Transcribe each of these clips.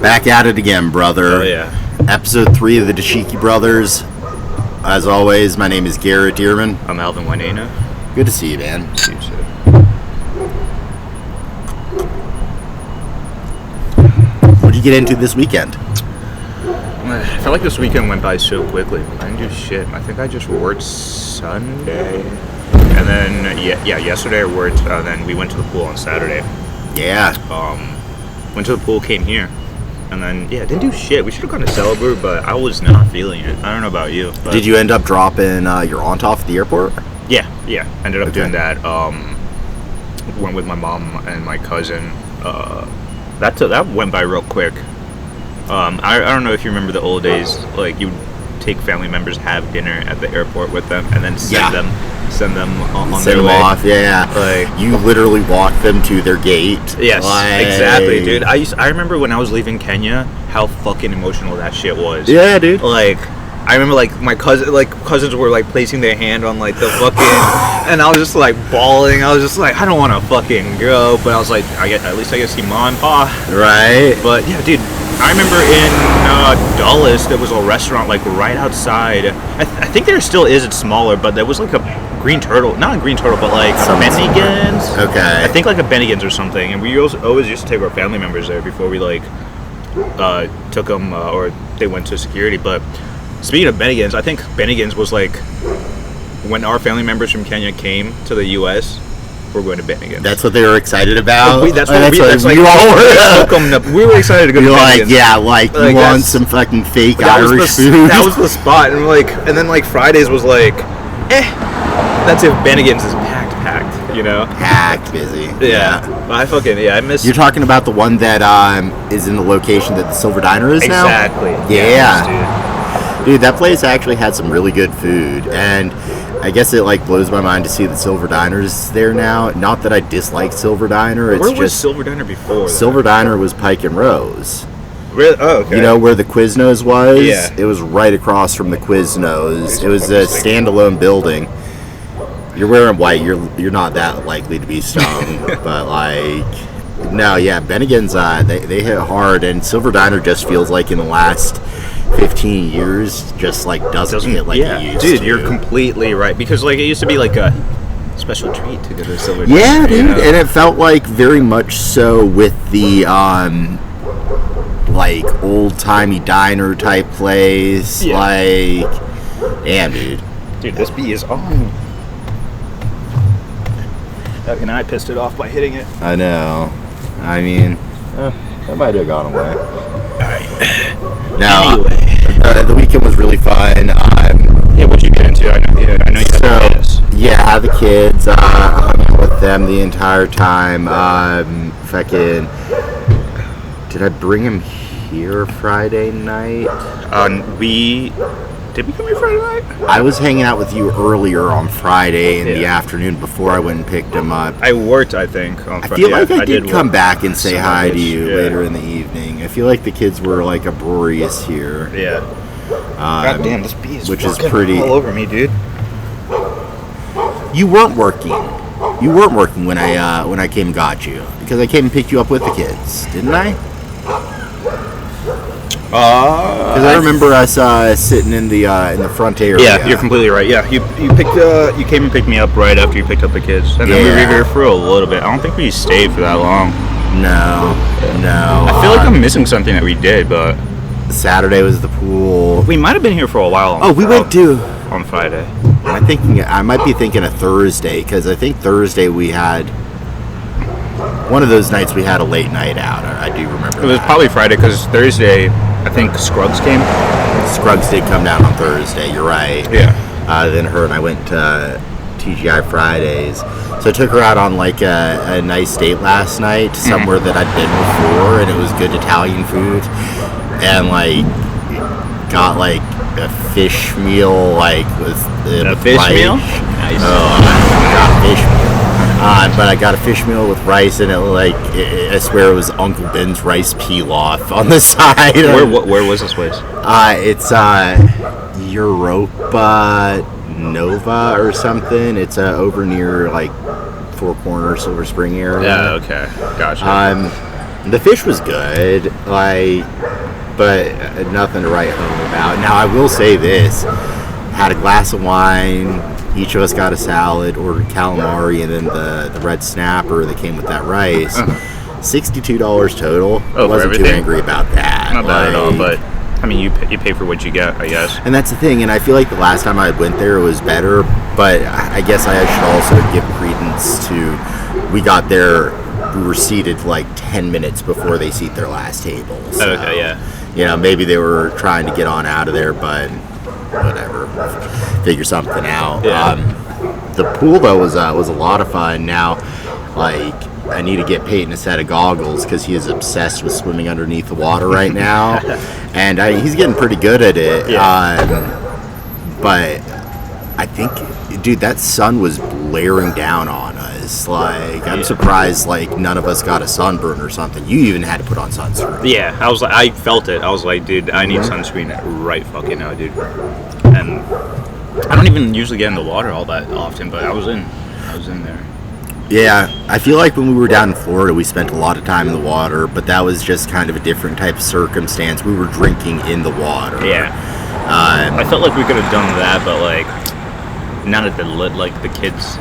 Back at it again, brother. Oh, yeah. Episode 3 of the Dashiki Brothers. As always, my name is Garrett Dearman. I'm Alvin Winena. Good to see you, man. You too. What did you get into this weekend? I felt like this weekend went by so quickly. I didn't do shit. I think I just worked Sunday. And then, yesterday I worked, then we went to the pool on Saturday. Yeah. Went to the pool, came here. And then, didn't do shit. We should have gone to Celebrate, but I was not feeling it. I don't know about you. But Did you end up dropping your aunt off at the airport? Yeah. Ended up doing that. Went with my mom and my cousin. That went by real quick. I don't know if you remember the old days. Like, you would take family members, have dinner at the airport with them, and then send them on their way. Off, yeah. Like, you literally walk them to their gate. Yes, exactly, dude. I remember when I was leaving Kenya, how fucking emotional that shit was. Yeah, dude. Like, I remember like my cousins were like placing their hand on like the fucking, and I was just like bawling. I was just like, I don't want to fucking go, but I was like, at least I get to see mom and pa. Right. But yeah, dude. I remember in Dulles, there was a restaurant like right outside. I think there still is. It's smaller, but there was like a green turtle, not a green turtle, but like Bennigan's. Okay. I think like a Bennigan's or something. And we always used to take our family members there before we like took them or they went to security. But speaking of Bennigan's, I think Bennigan's was like when our family members from Kenya came to the U.S. We're going to Bennigan's. That's what they were excited about. We were excited to go to Bennigan's. You want some fucking fake Irish food? That was the spot, and then like Fridays was like, that's if Bennigan's is packed, you know? Packed, busy. Yeah. I miss. You're talking about the one that is in the location that the Silver Diner is now? Exactly. Yeah. Dude, that place actually had some really good food, and I guess it like blows my mind to see that Silver Diner's there now. Not that I dislike Silver Diner. It's Where was just Silver Diner before? Silver Diner was Pike and Rose. Really? Oh, okay. You know where the Quiznos was? Yeah. It was right across from the Quiznos. It was a standalone building. You're wearing white. You're not that likely to be stung, but like, no, yeah. Bennigan's they hit hard, and Silver Diner just feels like in the last 15 years just like doesn't hit like it used dude, to. You're completely right, because like it used to be like a special treat to go to Silver Diner. Yeah, dude, you know? and it felt like very much so with the like old-timey diner type place. Yeah. Like, damn, dude, this bee is on. And I pissed it off by hitting it. I know. I mean, that might have gone away. Alright. Now, anyway, the weekend was really fun. What'd you get into? I know you had the kids. Yeah, the kids. I hung out with them the entire time. Did I bring him here Friday night? Did we come here Friday night? I was hanging out with you earlier on Friday in the afternoon before I went and picked him up. I worked, I think, on Friday. I feel like I did come back and say hi to you Yeah. later in the evening. I feel like the kids were like uproarious here. Yeah. God damn, this bee is which is pretty all over me, dude. You weren't working. You weren't working when I came and got you, because I came and picked you up with the kids, didn't I? Because I remember us sitting in the front area. Yeah, you're completely right. Yeah, you came and picked me up right after you picked up the kids, and then we were here for a little bit. I don't think we stayed for that long. No. I feel like I'm missing something that we did, but Saturday was the pool. we might have been here for a while. We went to on Friday. I might be thinking of Thursday, because I think Thursday we had one of those nights we had a late night out. I do remember. It was probably Friday, because Thursday I think Scruggs came. Scruggs did come down on Thursday. You're right. Yeah. Then her and I went to TGI Fridays. So I took her out on like a nice date last night, somewhere that I'd been before, and it was good Italian food. And like got like a fish meal, like with fish rice. meal. Nice. I got a fish meal. But I got a fish meal with rice, and I swear it was Uncle Ben's rice pilaf on the side. Where was this place? It's Europa Nova or something. It's over near like Four Corners, Silver Spring area. Yeah, okay, gotcha. The fish was good, like, but nothing to write home about. Now, I will say this. Had a glass of wine, each of us got a salad, ordered calamari, and then the red snapper that came with that rice. $62 total. Oh, wasn't too angry about that. Not bad at all, but I mean, you pay for what you get, I guess. And that's the thing, and I feel like the last time I went there it was better, but I guess I should also give credence to, we got there, we were seated like 10 minutes before they seat their last table. So, okay, yeah. You know, maybe they were trying to get on out of there, but whatever. Figure something out. Yeah. The pool, though, was a lot of fun. Now, like, I need to get Peyton a set of goggles because he is obsessed with swimming underneath the water right now. And he's getting pretty good at it. Yeah. But I think, dude, that sun was blaring down on us. Like, I'm surprised, like, none of us got a sunburn or something. You even had to put on sunscreen. Yeah, I felt it. I was like, dude, I need sunscreen right fucking now, dude. And I don't even usually get in the water all that often, but I was in there. Yeah, I feel like when we were down in Florida, we spent a lot of time in the water, but that was just kind of a different type of circumstance. We were drinking in the water. Yeah. I felt like we could have done that, but like not at the kids'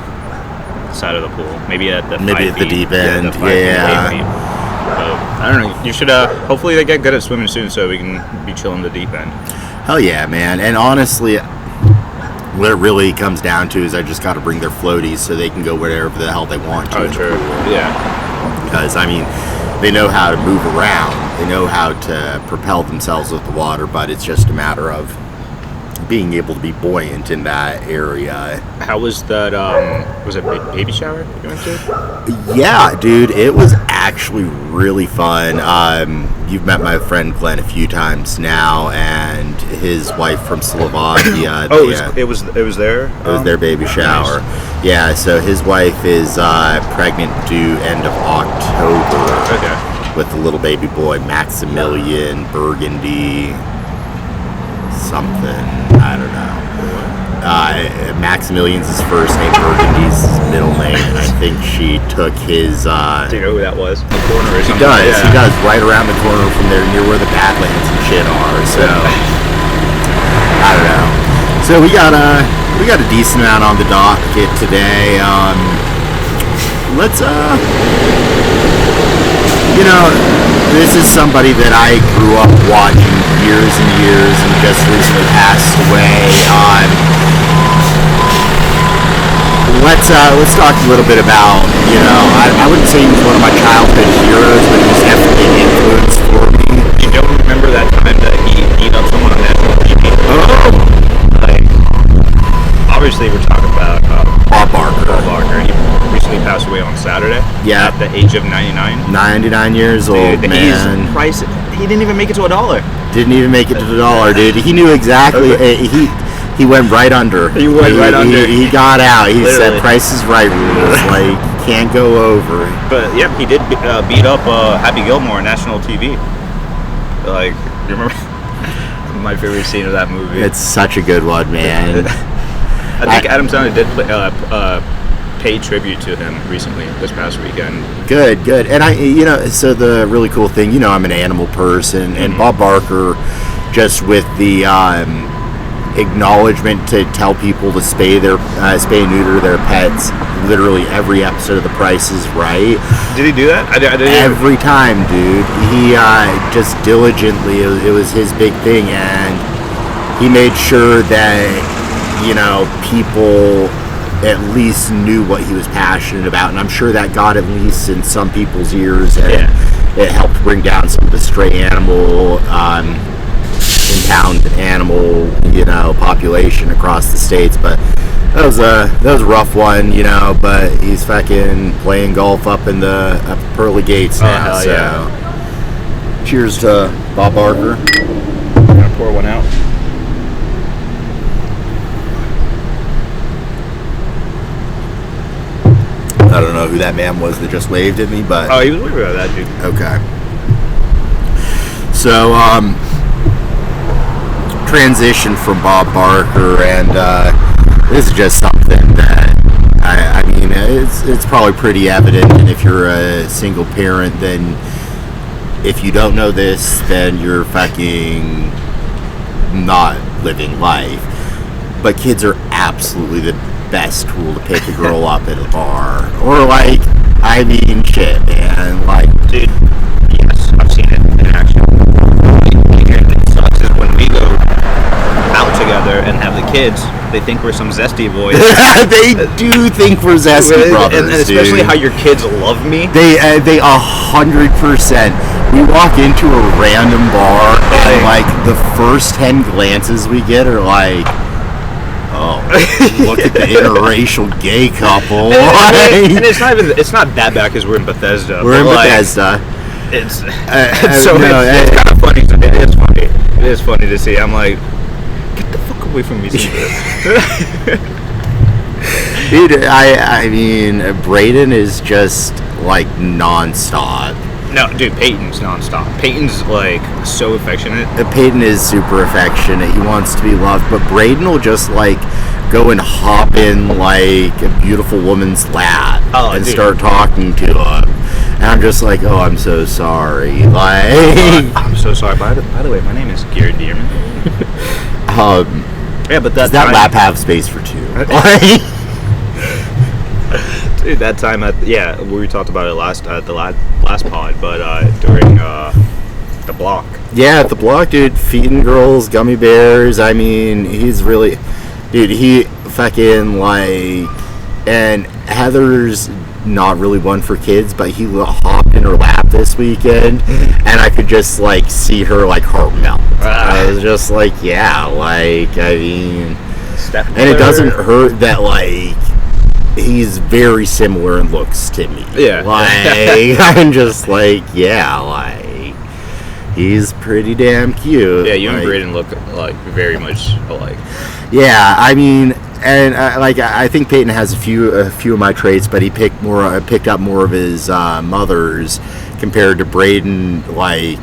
side of the pool. Maybe at the deep end. I don't know. You should. Hopefully, they get good at swimming soon, so we can be chilling the deep end. Hell yeah, man! And honestly, what it really comes down to is I just got to bring their floaties so they can go wherever the hell they want to. Oh, true. Yeah. Because I mean, they know how to move around. They know how to propel themselves with the water, but it's just a matter of being able to be buoyant in that area. How was that? Was it baby shower you went to? Yeah, dude, it was actually really fun. You've met my friend Glenn a few times now, and his wife from Slovakia. It was there. It was their baby shower. Nice. Yeah, so his wife is pregnant due end of October. Okay. With the little baby boy Maximilian Burgundy. Something, I don't know. Maximilian's his first name, Burgundy's his middle name, and I think she took his. Do you know who that was? The corner or something? He does, right around the corner from there, near where the Badlands and shit are. So I don't know. So we got a decent amount on the docket today. Let's you know, this is somebody that I grew up watching years and years and just recently passed away. Let's talk a little bit about, you know, I wouldn't say he was one of my childhood heroes, but he was definitely an influence for me. You don't remember that time that he beat up someone on national TV? Oh! Like, obviously we're talking about Bob Barker. He recently passed away on Saturday. Yeah. At the age of 99. 99 years old, dude, man. He didn't even make it to $1. Didn't even make it to $1, dude. He knew exactly. He went right under. He went right under. He got out. He Literally. said, "Price is right rules. Like, can't go over." But yeah, he did beat up Happy Gilmore on national TV. Like, you remember my favorite scene of that movie? It's such a good one, man. I think Adam Sandler did pay tribute to him recently this past weekend. Good. And so the really cool thing, I'm an animal person, and Bob Barker, just with the acknowledgement to tell people to spay and neuter their pets. Literally every episode of The Price is Right. Did he do that? I didn't. Every time, dude. He just diligently. It was his big thing, and he made sure that people at least knew what he was passionate about, and I'm sure that got at least in some people's ears, and it helped bring down some of the stray animal. Impound animal, population across the states, but that was a rough one, but he's fucking playing golf up in the pearly gates now. So, yeah. Cheers to Bob Barker. I'm gonna pour one out. I don't know who that man was that just waved at me, but he was waving at that dude. Okay. So, transition from Bob Barker, and this is just something that it's probably pretty evident, and if you're a single parent, then if you don't know this, then you're fucking not living life. But kids are absolutely the best tool to pick a girl up at a bar. Or, like, I mean, shit, man. Like, dude, yes, I've seen it in action. It sucks is when we go out together and have the kids, they think we're some zesty boys. they do think we're zesty brothers, and especially dude. how your kids love me. They 100%. We walk into a random bar and like the first 10 glances we get are like, oh, look at the interracial gay couple. And it's not that bad because we're in Bethesda. We're in Bethesda. It's so no, it's kind of funny. It is funny to see. I'm like, get the fuck away from me, dude. I mean, Braden is just like nonstop. No, dude, Peyton's nonstop. Peyton's like so affectionate. Peyton is super affectionate. He wants to be loved, but Braden will just like go and hop in like a beautiful woman's lap and start talking to him. And I'm just like, oh, I'm so sorry. Like, I'm so sorry. By the way, my name is Garrett Dearman. Yeah, but does that lap have space for two? Dude, that time we talked about it last pod, but during the block. Yeah, at the block, dude, feeding girls gummy bears. I mean, he's really, dude, he fucking like, and Heather's not really one for kids, but he hopped in her lap this weekend, and I could just like see her like heart melt. I was just like, yeah, like, I mean, and it doesn't hurt that like he's very similar in looks to me. Yeah. Like, I'm just like, yeah, like, he's pretty damn cute. Yeah, you like, and Braden look like very much alike. Yeah, I mean, and I think Peyton has a few of my traits, but he picked up more of his mother's compared to Braden. Like,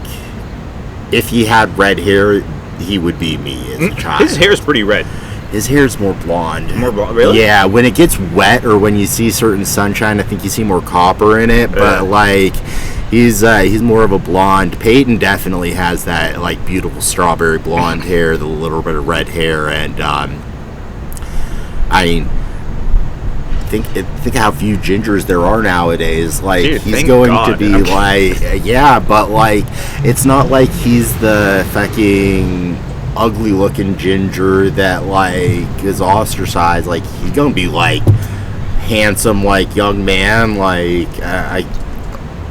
if he had red hair, he would be me as a child. His hair is pretty red. His hair's more blonde. More blonde, really? Yeah, when it gets wet or when you see certain sunshine, I think you see more copper in it. But like, he's more of a blonde. Peyton definitely has that like beautiful strawberry blonde hair, the little bit of red hair, and I mean, think how few gingers there are nowadays. Like, dude, he's going to be like, yeah, but like, it's not like he's the fucking ugly looking ginger that like is ostracized. Like, he's gonna be like handsome like young man. Like, I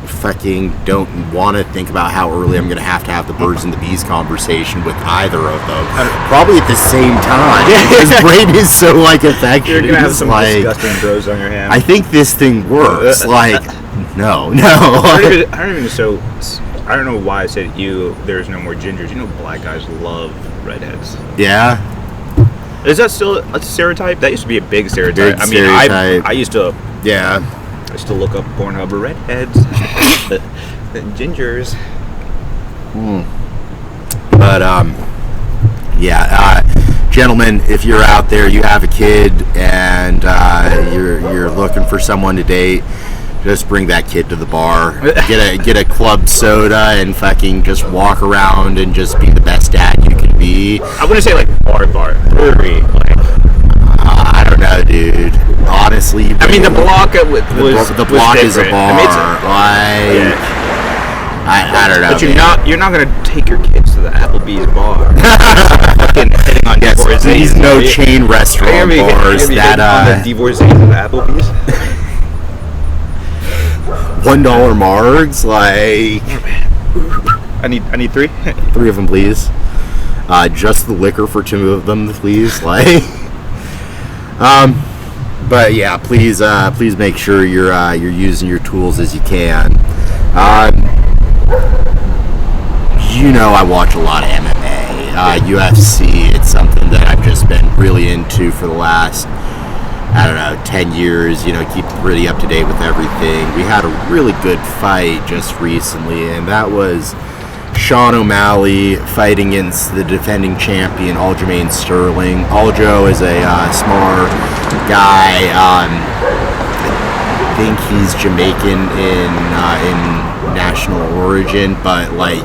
fucking don't want to think about how early I'm gonna have the birds and the bees conversation with either of them, probably at the same time, because Braden is so like affectionate. You're gonna have some like, disgusting bros on your hands. I think this thing works. Like, no. I don't know why I said there's no more gingers. You know, black guys love redheads. Yeah. Is that still a stereotype? That used to be a big stereotype. I used to. Yeah. I used to look up Pornhub redheads, gingers. But gentlemen, if you're out there, you have a kid, and you're looking for someone to date, just bring that kid to the bar. Get a club soda and fucking just walk around and just be the best dad you can be. I wouldn't say like bar, brewery, like. I don't know, dude. Honestly, I mean, the block is a bar. I don't know. But you're not gonna take your kids to the Applebee's bar. Fucking hitting on divorcees. These no chain restaurant bars that on the divorcees of Applebee's. $1 margs, like. I need 3. 3 of them, please. Just the liquor for 2 of them, please. Like. But yeah, please make sure you're using your tools as you can. You know, I watch a lot of MMA, UFC. It's something that I've just been really into for the last, 10 years. You know, keep pretty up to date with everything. We had a really good fight just recently, and that was Sean O'Malley fighting against the defending champion Aljamain Sterling. Aljo is a smart guy. I think he's Jamaican in national origin, but like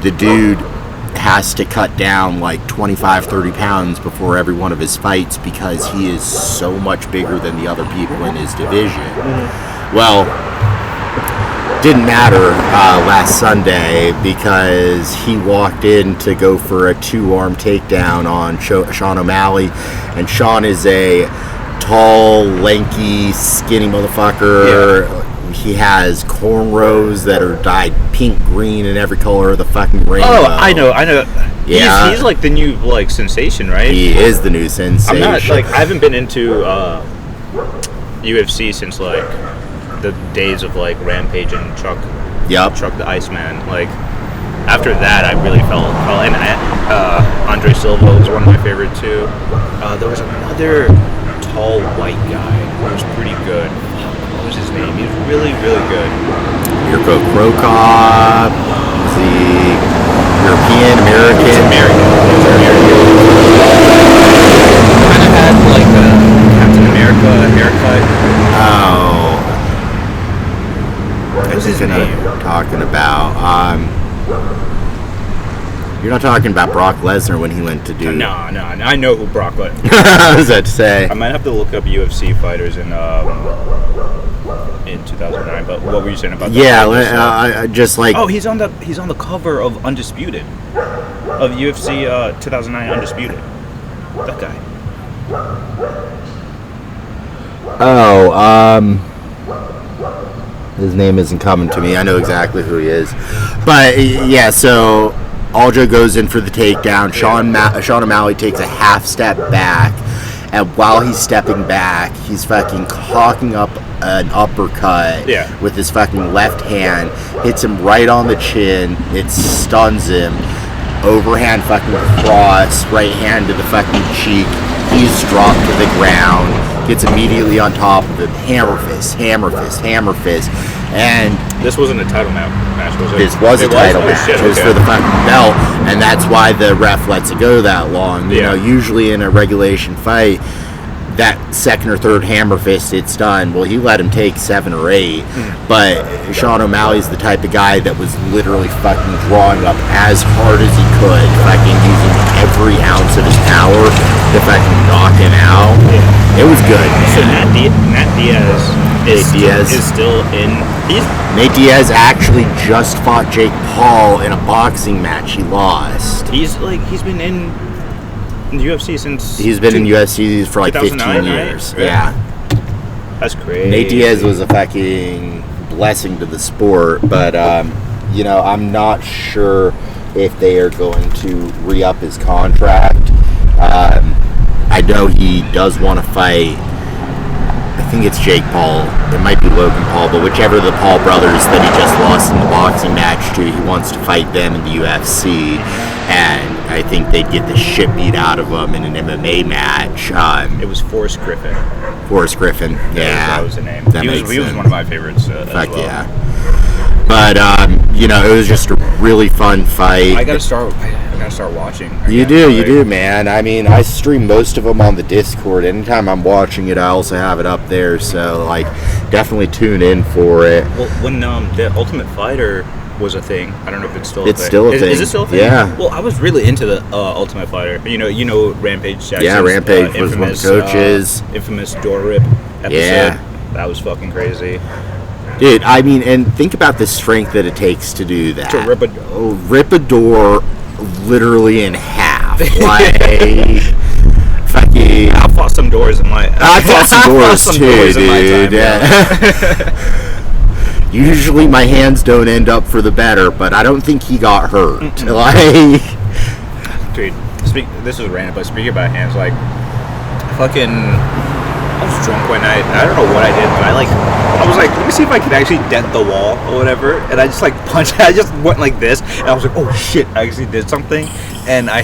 the dude has to cut down like 25-30 pounds before every one of his fights because he is so much bigger than the other people in his division. Well, didn't matter last Sunday because he walked in to go for a 2-arm takedown on Sean O'Malley, and Sean is a tall, lanky, skinny motherfucker. Yeah. He has cornrows that are dyed pink, green, and every color of the fucking rainbow. Oh, I know. Yeah. He's like the new like sensation, right? He is the new sensation. I'm not like I haven't been into UFC since like the days of like Rampage and Chuck the Iceman. Like after that, I really fell. And Andre Silva was one of my favorite too. There was another tall white guy who was pretty good. What was his name? He was really, really good. Mirko Krokop, the European American. It's American. Kind of had like a Captain America haircut. Oh. What was his name? Talking about. You're not talking about Brock Lesnar when he went to do. No. I know who Brock Lesnar. I was about to say. I might have to look up UFC fighters in 2009. But what were you saying about that? Yeah, just like. Oh, he's on the cover of Undisputed, of UFC 2009 Undisputed. That guy. Oh, his name isn't coming to me. I know exactly who he is, but yeah. So Aljo goes in for the takedown. Sean O'Malley takes a half step back, and while he's stepping back, he's fucking cocking up an uppercut with his fucking left hand, hits him right on the chin. It stuns him. Overhand fucking cross, right hand to the fucking cheek. He's dropped to the ground. Gets immediately on top of him. Hammer fist. And this wasn't a title match, was it? This was a title match. Shit, it was for the fucking belt, and that's why the ref lets it go that long. You know, usually in a regulation fight, that second or third hammer fist, it's done. Well, he let him take 7 or 8, but Sean O'Malley's the type of guy that was literally fucking drawing up as hard as he could, fucking using every ounce of his power to fucking knock him out. It was good, man. So Nate Diaz is still in. Nate Diaz actually just fought Jake Paul in a boxing match. He lost. He's been in the UFC since. He's been in UFC for like 15 years. Right? Yeah. That's crazy. Nate Diaz was a fucking blessing to the sport, but you know, I'm not sure if they are going to re-up his contract. I know he does want to fight. I think it's Jake Paul. It might be Logan Paul, but whichever of the Paul brothers that he just lost in the boxing match to, he wants to fight them in the UFC. And I think they'd get the shit beat out of him in an MMA match. It was Forrest Griffin. Yeah. That was the name. He was one of my favorites as well. Yeah. But, you know, it was just a really fun fight. I gotta start watching. You do, man. I mean, I stream most of them on the Discord. Anytime I'm watching it, I also have it up there. So, like, definitely tune in for it. Well, when the Ultimate Fighter was a thing, I don't know if it's still a thing. It's still a thing. Is it still a thing? Yeah. Well, I was really into the Ultimate Fighter. You know Rampage Jackson's, yeah, Rampage was one of the coaches. Infamous door rip episode. Yeah. That was fucking crazy. Dude, I mean, and think about the strength that it takes to do that. To rip a door literally in half. Like, fucking. I fought some doors in my. I fought some doors too, dude. Yeah. Usually my hands don't end up for the better, but I don't think he got hurt. Like, dude, this is random, but speaking about hands, like, fucking. I was drunk one night. I don't know what I did, but I was like, let me see if I can actually dent the wall or whatever. And I just like punched. I just went like this, and I was like, oh shit, I actually did something. And I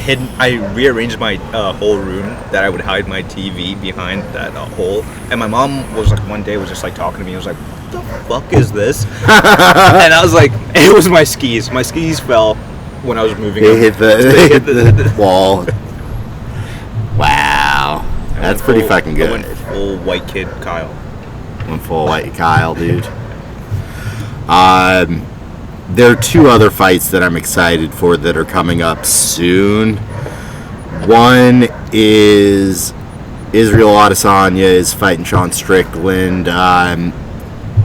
rearranged my whole room that I would hide my TV behind that hole. And my mom was like, one day was just like talking to me. I was like, what the fuck is this? And I was like, it was my skis. My skis fell when I was moving. They hit the wall. Wow. That's pretty fucking good. I went full white kid Kyle. Went full white Kyle, dude. there are two other fights that I'm excited for that are coming up soon. One is Israel Adesanya is fighting Sean Strickland.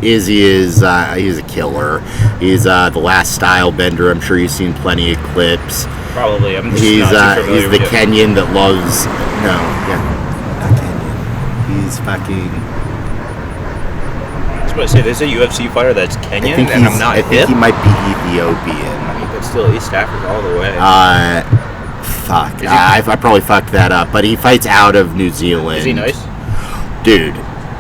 Izzy is he's a killer. He's the last style bender. I'm sure you've seen plenty of clips. Probably. I'm just He's not too familiar he's the with it. Kenyan that loves not Kenyan. He's fucking. I was about to say, there's a UFC fighter that's Kenyan, and I'm not I think hip. he might be Ethiopian. I mean, but still, East Africa all the way. Fuck. I probably fucked that up, but he fights out of New Zealand. Is he nice? Dude,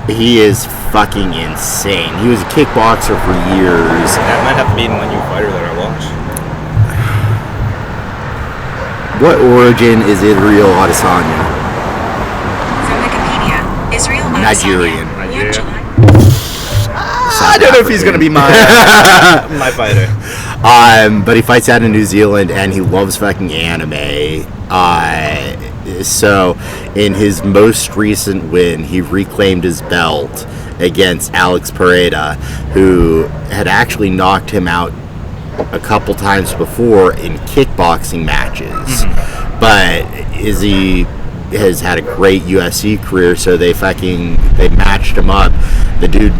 he is fucking insane. He was a kickboxer for years. That might have to be my new fighter that I watch. What origin is Israel Adesanya? From Wikipedia, Israel Nigerian. I don't know if he's gonna be my my fighter. But he fights out in New Zealand, and he loves fucking anime. So, in his most recent win, he reclaimed his belt against Alex Pereira, who had actually knocked him out a couple times before in kickboxing matches. But Izzy has had a great UFC career, so they matched him up. The dude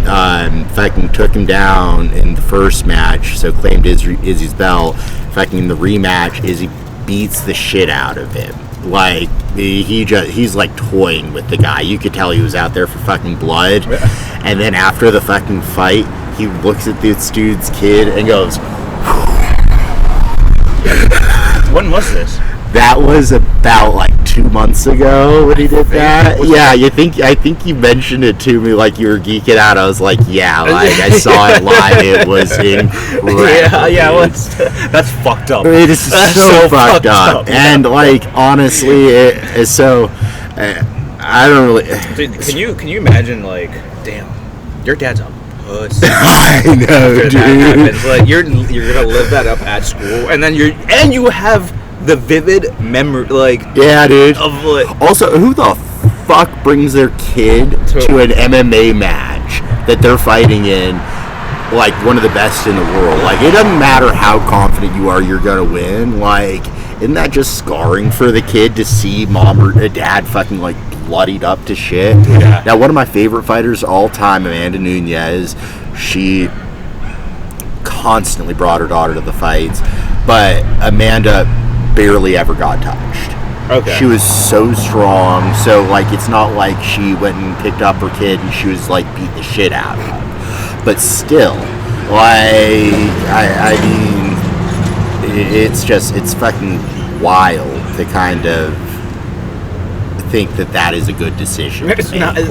fucking took him down in the first match, so claimed Izzy's belt. Fucking in the rematch, Izzy beats the shit out of him. Like, he's like toying with the guy. You could tell he was out there for fucking blood. And then after the fucking fight, he looks at this dude's kid and goes, When was this? that was about like 2 months ago when he did that. Yeah, I think you mentioned it to me like you were geeking out. I was like, yeah, like I saw it live. It was incredible. Yeah, that's fucked up. It is so fucked up. And like honestly, I don't really. Dude, can you imagine, like, damn, your dad's a pussy. I know, After dude. that happens, like you're gonna live that up at school, and then you have the vivid memory, like, Yeah, dude. of like. Also, who the fuck brings their kid to an MMA match that they're fighting in, like, one of the best in the world? Like, it doesn't matter how confident you are you're gonna win. Like, isn't that just scarring for the kid to see mom or dad fucking, like, bloodied up to shit? Yeah. Now, one of my favorite fighters of all time, Amanda Nunes, she constantly brought her daughter to the fights, but Amanda barely ever got touched. Okay. She was so strong, so like it's not like she went and picked up her kid and she was like beat the shit out of him. But still, like I mean, it's fucking wild to kind of think that is a good decision. It's not. It's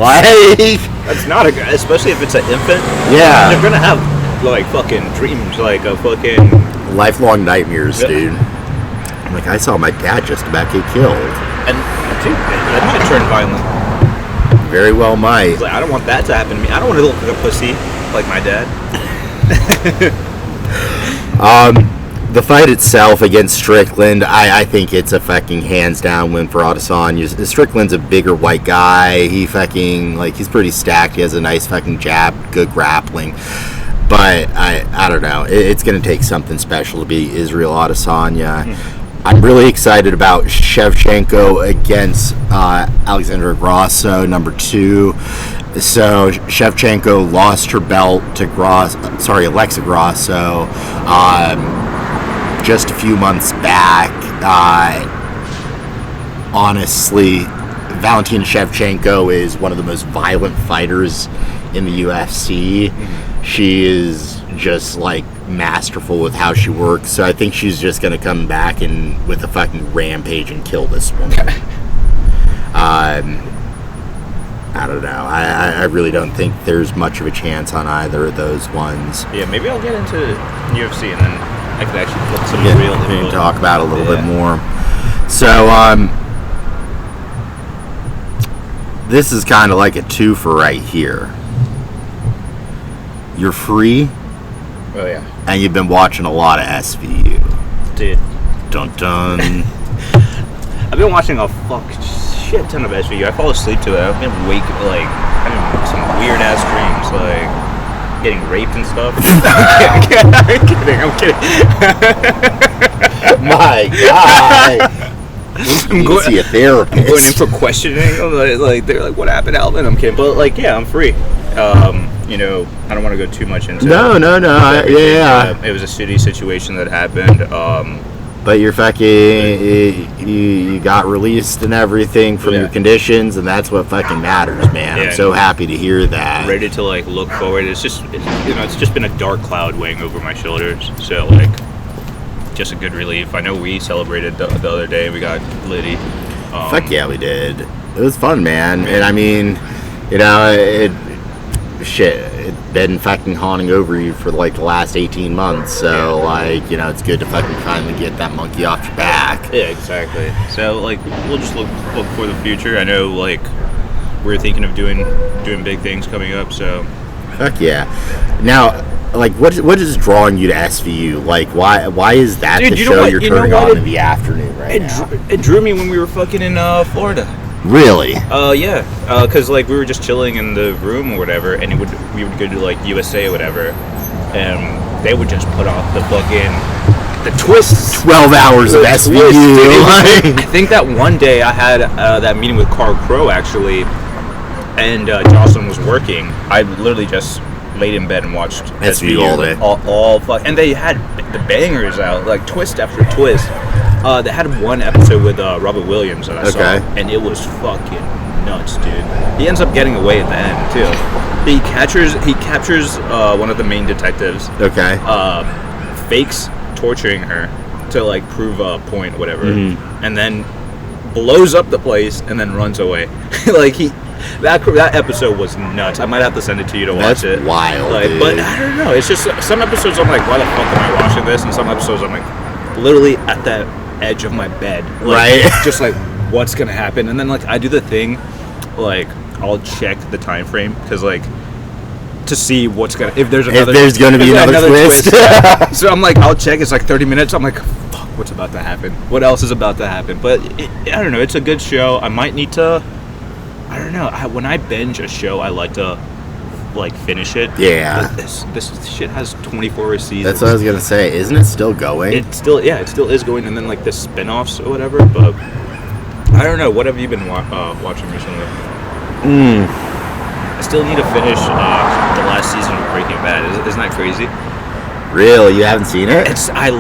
It's not a good, especially if it's an infant. Yeah. They're gonna have like fucking dreams, like a fucking lifelong nightmares, Yeah. dude. Like I saw my dad just about get killed. and dude, that might turn violent. Very well might. Like, I don't want that to happen to me. I don't want to look like a pussy like my dad. The fight itself against Strickland, I think it's a fucking hands down win for Adesanya. Strickland's a bigger white guy. He fucking, like, he's pretty stacked. He has a nice fucking jab, good grappling. But I don't know. It's going to take something special to beat Israel Adesanya. I'm really excited about Shevchenko against Alexandra Grasso, number 2. So Shevchenko lost her belt to Alexa Grasso just a few months back. Honestly, Valentina Shevchenko is one of the most violent fighters in the UFC. She is just like masterful with how she works. So I think she's just gonna come back and with a fucking rampage and kill this woman. I don't know. I really don't think there's much of a chance on either of those ones. Yeah, maybe I'll get into UFC and then I could actually put some Yeah, real we can info. talk about it a little bit Yeah. more. So, this is kind of like a twofer right here. You're free, Oh yeah, and you've been watching a lot of SVU. dude. Dun dun. I've been watching a shit ton of SVU. I fall asleep to it. I've been having some weird ass dreams. Like getting raped and stuff. I'm kidding. My God. I'm going to see a therapist. I'm going in for questioning. Like they're like, "What happened, Alvin?" I'm kidding, but like, yeah, I'm free. You know, I don't want to go too much into. No. Yeah. It was a shitty situation that happened. But you're fucking, you got released and everything from your conditions, and that's what fucking matters, man. Yeah, I'm so happy to hear that. Ready to like look forward. It's just, it's just been a dark cloud weighing over my shoulders. So like, just a good relief. I know we celebrated the other day. We got Liddy. Fuck yeah, we did. It was fun, man. And I mean, you know, it's been fucking haunting over you for like the last 18 months. So like, you know, it's good to fucking finally get that monkey off your back. Yeah, exactly. So like, we'll just look for the future. I know like we're thinking of doing big things coming up. So fuck yeah. Now, like, what is drawing you to SVU? Like, why is that the show you're turning on in the afternoon right now? It drew me when we were fucking in Florida. Really? Yeah. Cause like we were just chilling in the room or whatever, and we would go to like USA or whatever, and they would just put off the fucking the twists. 12 hours of SVU. I think that one day I had that meeting with Carl Crow actually, and Jocelyn was working. I literally just laid in bed and watched SVU all day. All and they had the bangers out, like twist after twist. They had one episode with Robert Williams that I saw, and it was fucking nuts, dude. He ends up getting away at the end too. He captures one of the main detectives. Okay. Fakes torturing her to like prove a point, whatever, and then blows up the place and then runs away. Like that episode was nuts. I might have to send it to you to watch it. That's wild, like, but I don't know. It's just some episodes I'm like, why the fuck am I watching this? And some episodes I'm like, literally at the edge of my bed, like, right? Just like, what's gonna happen? And then like I do the thing, like I'll check the time frame because like to see what's gonna if there's gonna be another twist. Yeah. So I'm like, I'll check. It's like 30 minutes. I'm like, fuck, what's about to happen? What else is about to happen? But I don't know. It's a good show. I might need to. I don't know. When I binge a show, I like to like finish it. Yeah. This shit has 24 seasons. That's what I was gonna say. Isn't it still going? It still is going, and then like the spin-offs or whatever. But I don't know. What have you been watching recently? I still need to finish the last season of Breaking Bad. Isn't that crazy? Really? You haven't seen it? I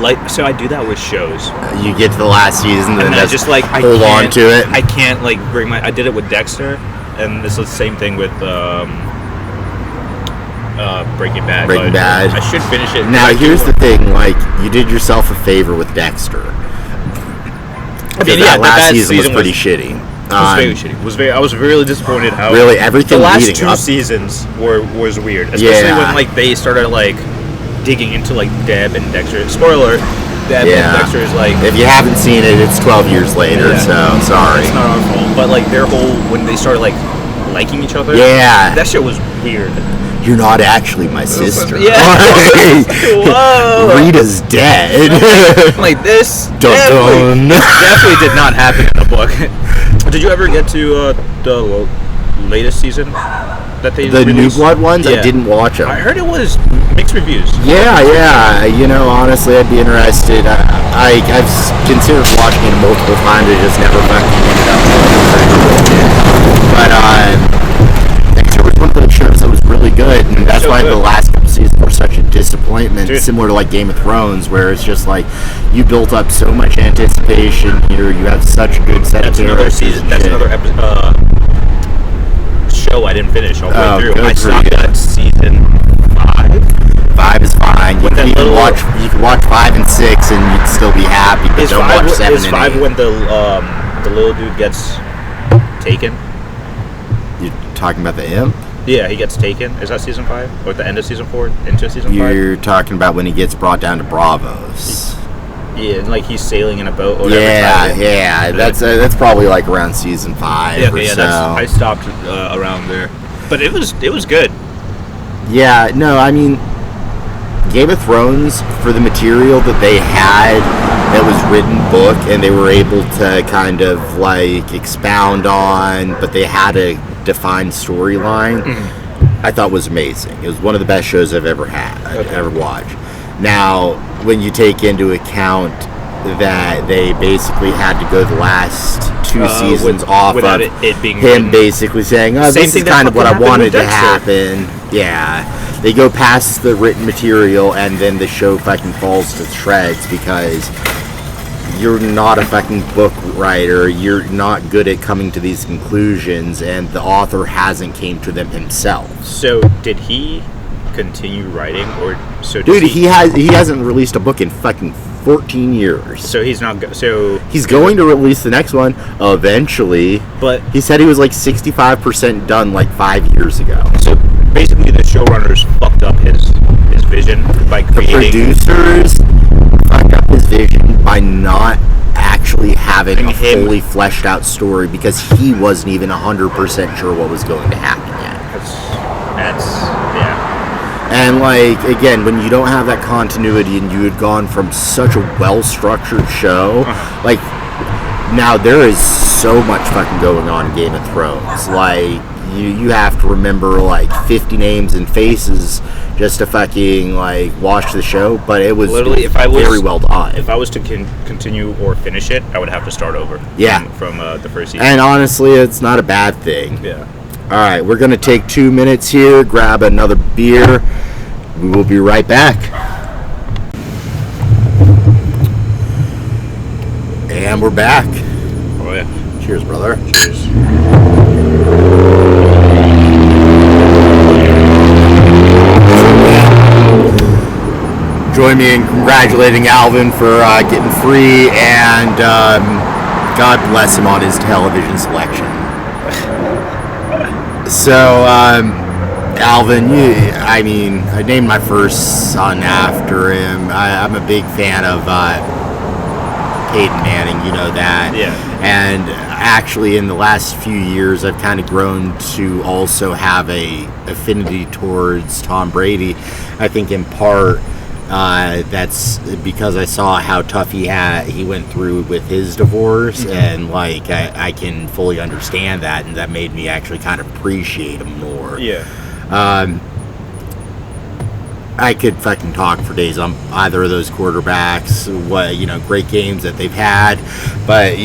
do that with shows. You get to the last season and I just like hold on to it. I can't like I did it with Dexter, and it's the same thing with Breaking Bad. Breaking Bad. I should finish it. Now here's the thing, like you did yourself a favor with Dexter. That last season was pretty shitty. It was very shitty. I was really disappointed how really everything the last leading two up. seasons was weird, especially when like they started like digging into like Deb and Dexter. Spoiler: Deb and Dexter is like. If you haven't seen it, it's 12 years later. So sorry. It's not our fault. But like their whole when they started like liking each other. Yeah. That shit was weird. You're not actually my sister. Yeah. Whoa. Rita's dead. Like this definitely did not happen in the book. Did you ever get to the latest season that they the released? New Blood ones? Yeah. I didn't watch them. I heard it was mixed reviews. Yeah. You know, honestly, I'd be interested. I've considered watching it multiple times. It just never fucking ended up. But Dexter was one of those shows that was really good, and that's why the last couple seasons were such a disappointment. Dude. Similar to like Game of Thrones, where it's just like you built up so much anticipation here. You have such a good set of characters. That's another episode. Show I didn't finish all the way through. I stopped at season 5. 5 is fine. You can watch 5 and 6, and you'd still be happy. But don't watch 7 and 8. Is 5 when the little dude gets taken? You're talking about the imp? Yeah, he gets taken. Is that season 5? Or at the end of season 4? Into season 5? You're talking about when he gets brought down to Bravos. Yeah, and like he's sailing in a boat or whatever. Yeah. That's probably like around season 5 or so. I stopped around there. But it was good. Yeah, no, I mean, Game of Thrones, for the material that they had that was written book and they were able to kind of like expound on, but they had a defined storyline. I thought was amazing. It was one of the best shows I've ever watched. Now, when you take into account that they basically had to go the last 2 seasons off without of it being him basically saying, oh, this is kind of what I wanted to happen. Yeah. They go past the written material and then the show fucking falls to shreds because you're not a fucking book writer. You're not good at coming to these conclusions, and the author hasn't came to them himself. So did he continue writing, or so? Dude, he hasn't released a book in fucking 14 years. So he's not. He's going to release the next one eventually. But he said he was like 65% done like 5 years ago. So basically, the showrunners fucked up his vision by creating. The producers fucked up his vision by not actually having a fully fleshed out story because he wasn't even 100% sure what was going to happen yet. That's yeah. And like again, when you don't have that continuity and you had gone from such a well-structured show, like now there is so much fucking going on in Game of Thrones. Like you have to remember like 50 names and faces just to fucking like watch the show, but it was literally very well done. If I was to continue or finish it, I would have to start over. Yeah, from the first season. And honestly, it's not a bad thing. Yeah. All right, we're gonna take 2 minutes here, grab another beer. We will be right back. And we're back. Oh yeah. Cheers, brother. Cheers. Join me in congratulating Alvin for getting free, and God bless him on his television selection. So, Alvin, I named my first son after him. I'm a big fan of Peyton Manning, you know that. Yeah. And actually, in the last few years, I've kind of grown to also have a affinity towards Tom Brady. I think in part that's because I saw how tough he went through with his divorce, and like I can fully understand that, and that made me actually kind of appreciate him more. Yeah. I could fucking talk for days on either of those quarterbacks, what, great games that they've had, but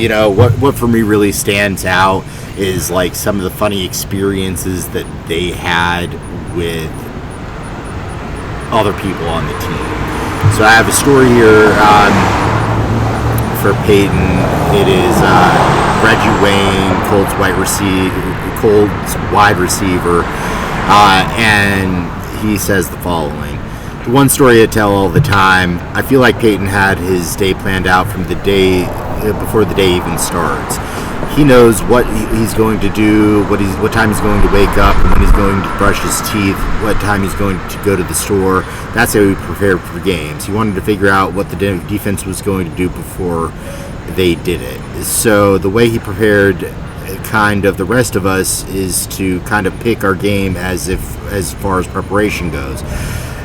what for me really stands out is like some of the funny experiences that they had with other people on the team. So I have a story here for Peyton. It is Reggie Wayne, Colts wide receiver, and he says the following. The one story I tell all the time, I feel like Peyton had his day planned out from the day before the day even starts. He knows what he's going to do, what time he's going to wake up, when he's going to brush his teeth, what time he's going to go to the store. That's how he prepared for games. He wanted to figure out what the defense was going to do before they did it. So the way he prepared kind of the rest of us is to kind of pick our game as far as preparation goes.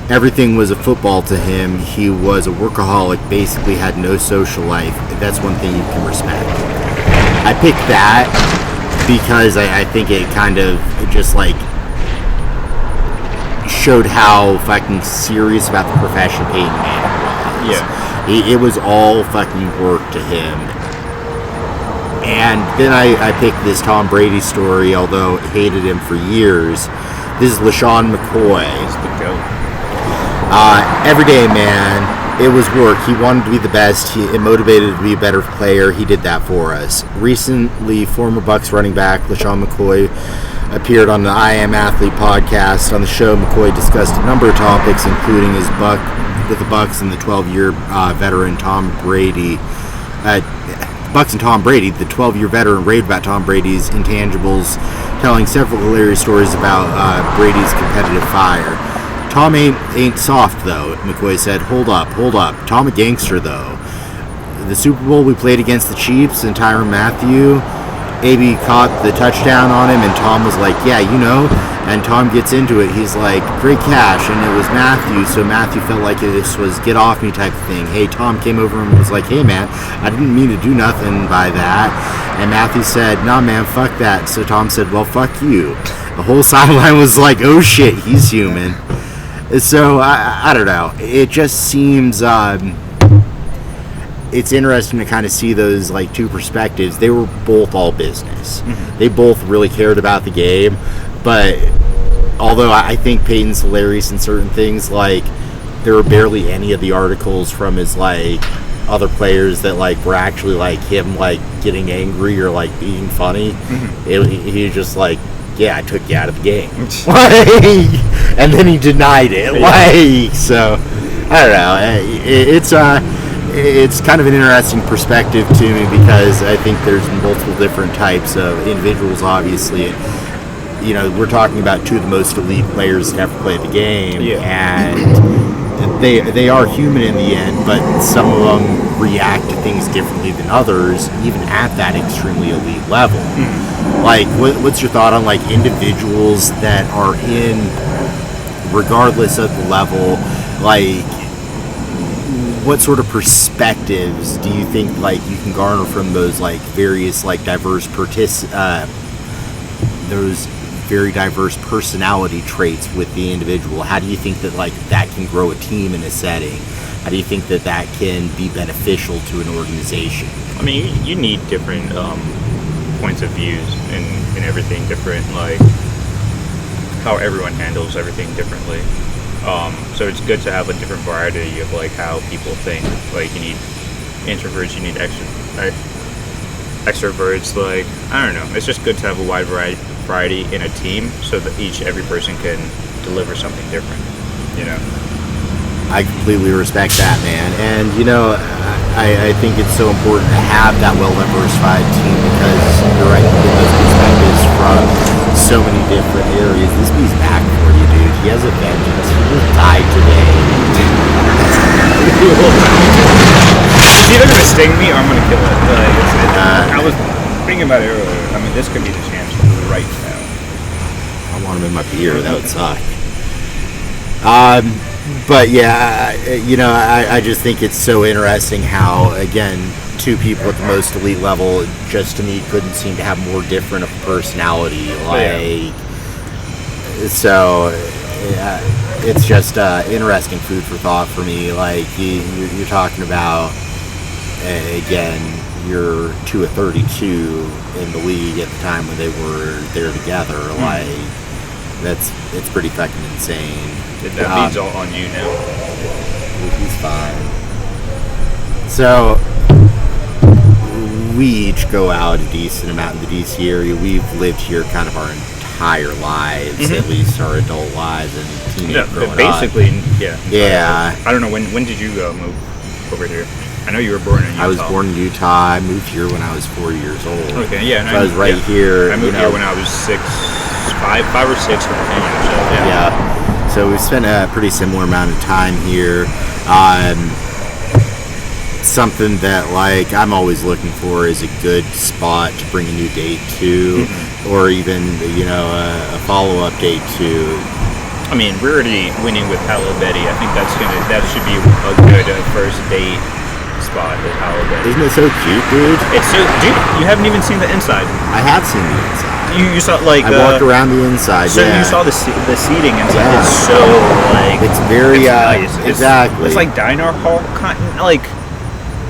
Everything was a football to him. He was a workaholic, basically had no social life. That's one thing you can respect. I picked that because I think it kind of just like showed how fucking serious about the profession Peyton Manning was. Yeah. It was all fucking work to him. And then I picked this Tom Brady story, although I hated him for years. This is LaShawn McCoy. He's the goat. Everyday man. It was work. He wanted to be the best. He motivated to be a better player. He did that for us. Recently, former Bucs running back LaShawn McCoy appeared on the I Am Athlete podcast. On the show, McCoy discussed a number of topics, including his with the Bucs and the 12-year veteran Tom Brady. Bucs and Tom Brady, the 12-year veteran, raved about Tom Brady's intangibles, telling several hilarious stories about Brady's competitive fire. Tom ain't soft, though, McCoy said. Hold up. Tom a gangster, though. The Super Bowl we played against the Chiefs and Tyrann Mathieu, AB caught the touchdown on him, and Tom was like, yeah, and Tom gets into it. He's like, great catch, and it was Mathieu, so Mathieu felt like this was get off me type of thing. Hey, Tom came over and was like, hey, man, I didn't mean to do nothing by that. And Mathieu said, nah, man, fuck that. So Tom said, well, fuck you. the whole sideline was like, oh shit, he's human. So I don't know. It just seems it's interesting to kind of see those like two perspectives. They were both all business. Mm-hmm. They both really cared about the game, but although I think Peyton's hilarious in certain things, like there were barely any of the articles from his like other players that like were actually like him like getting angry or like being funny. Mm-hmm. He was just like, yeah, I took you out of the game. Like, and then he denied it. Like, so I don't know. It's kind of an interesting perspective to me because I think there's multiple different types of individuals, obviously. You know, we're talking about two of the most elite players to ever play the game, and they are human in the end, but some of them react to things differently than others, even at that extremely elite level. Mm-hmm. Like, what's your thought on, like, individuals that are in, regardless of the level, like, what sort of perspectives do you think like you can garner from those like various like those very diverse personality traits with the individual? How do you think that like that can grow a team in a setting? How do you think that that can be beneficial to an organization? I mean, you need different points of views and everything different, like how everyone handles everything differently. So it's good to have a different variety of like how people think. Like you need introverts, you need extroverts. Like I don't know. It's just good to have a wide variety in a team, so that every person can deliver something different. You know. I completely respect that, man. And you know, I think it's so important to have that well-diversified team because you're right, you get those perspectives from so many different areas. This bee's back for you, dude. He has a vengeance. He will die today. It's either gonna sting me or I'm gonna kill it. I was thinking about it earlier. I mean, this could be the chance right now. I want him in my beer. That would suck. But yeah, you know, I just think it's so interesting how, again, two people at the most elite level just to me couldn't seem to have more different of a personality. Like, so yeah, it's just interesting food for thought for me. Like you're talking about, again, you're 2 of 32 in the league at the time when they were there together. Like it's pretty fucking insane. That beat's all on you now. He's fine. So we each go out a decent amount in the DC area. We've lived here kind of our entire lives, at least our adult lives and teenage growing basically, up. Yeah. I don't know, when did you move over here? I know you were born in Utah. I was born in Utah. I moved here when I was 4 years old. Okay, yeah. So I was right here. I moved here when I was 5 or 6 for 10 years. So, yeah. So we've spent a pretty similar amount of time here. Something that like I'm always looking for is a good spot to bring a new date to, or even a follow-up date to. I mean, we're already winning with Palo Betty. I think that should be a good first date spot at Palo Betty. Isn't it so cute, dude? It's so, dude. You haven't even seen the inside. I have seen the inside. You saw like I walked around the inside. So you saw the seating inside. Yeah. It's so like it's very nice. Exactly. It's like diner hall like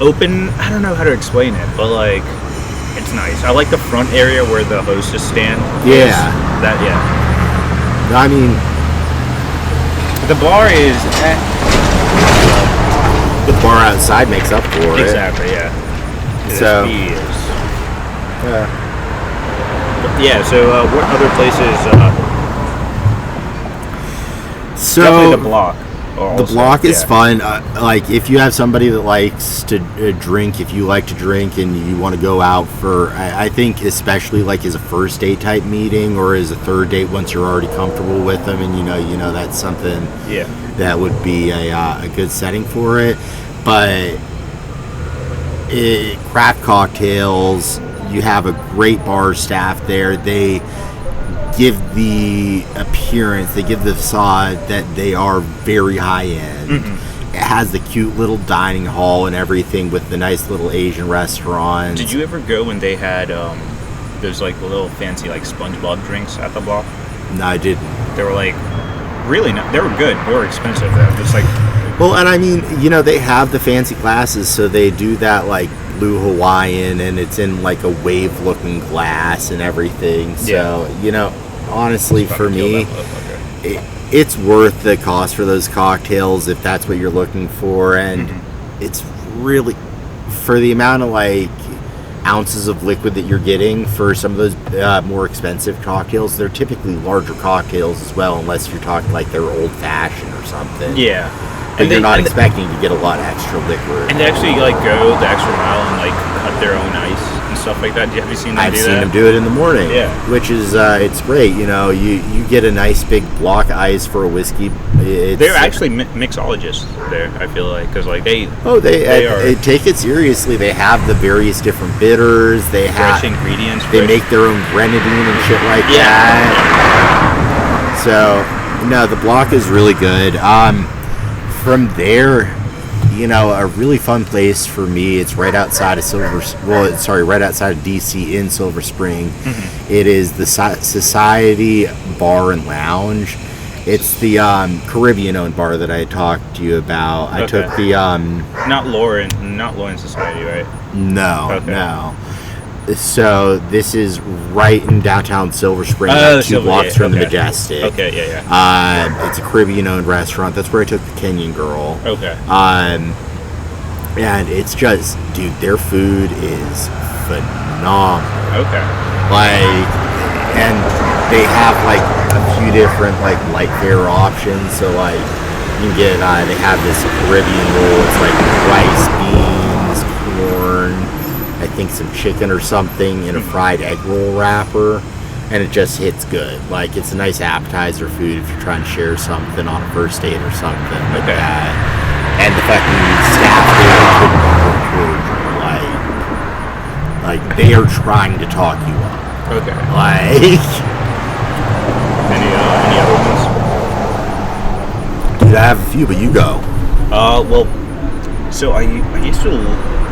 open. I don't know how to explain it, but like it's nice. I like the front area where the hostess stand. Yeah. I mean, the bar is. The bar outside makes up for it. Exactly. Yeah. So. Yeah. Yeah, so what other places? So definitely the block. Also, the block is fun. Like if you have somebody that likes to drink, if you like to drink and you want to go out for, I think especially like as a first date type meeting or as a third date once you're already comfortable with them and you know that's something that would be a good setting for it. But craft cocktails. You have a great bar staff there. They give the appearance, they give the facade that they are very high end. It has the cute little dining hall and everything with the nice little Asian restaurants. Did you ever go when they had those like little fancy like SpongeBob drinks at the block? No, I didn't. They were like really not. They were good. They were expensive though. Just like Well, and I mean, they have the fancy glasses, so they do that like blue Hawaiian, and it's in like a wave-looking glass and everything. So, honestly, for me, it's worth the cost for those cocktails if that's what you're looking for, and it's really for the amount of like ounces of liquid that you're getting for some of those more expensive cocktails. They're typically larger cocktails as well, unless you're talking like they're old-fashioned or something. Yeah. But you're not expecting to get a lot of extra liquid. And they actually like go the extra mile and like cut their own ice and stuff like that. Have you seen them I've do seen that? them do it in the morning. Yeah. Which is it's great. You get a nice big block of ice for a whiskey. They're actually mixologists there. I feel like because like they take it seriously. They have the various different bitters. They have fresh ingredients. They make their own grenadine and shit like that. So no, the block is really good. From there, a really fun place for me. It's right outside of right outside of DC in Silver Spring. Mm-hmm. It is the Society Bar and Lounge. It's the Caribbean-owned bar that I had talked to you about. I took the not Lauren Society, right? No. So this is right in downtown Silver Spring, like 2 blocks from the Majestic. Okay, yeah. It's a Caribbean-owned restaurant. That's where I took the Kenyan girl. Okay. And it's just, dude, their food is phenomenal. Okay. And they have like a few different like light fare options. So like you can get, they have this Caribbean roll. It's like rice, beans, corn, I think some chicken or something in a fried egg roll wrapper, and it just hits good. Like, it's a nice appetizer food if you're trying to share something on a first date or something like that. And the fucking staff there couldn't be more cordial. Like they are trying to talk you up. Okay. Like any other ones? Dude, I have a few, but you go. Well, so I used to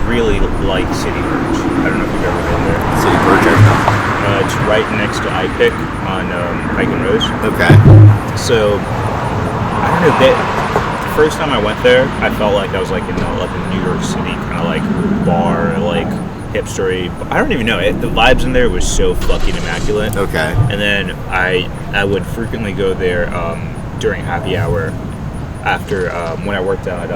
really like City Birch. I don't know if you've ever been there. City Birch, I know. It's right next to iPic on Pike and Rose. Okay. So I don't know. The first time I went there, I felt like I was like in like a New York City kind of like bar, like hipstery. I don't even know. The vibes in there was so fucking immaculate. Okay. And then I would frequently go there during happy hour after when I worked at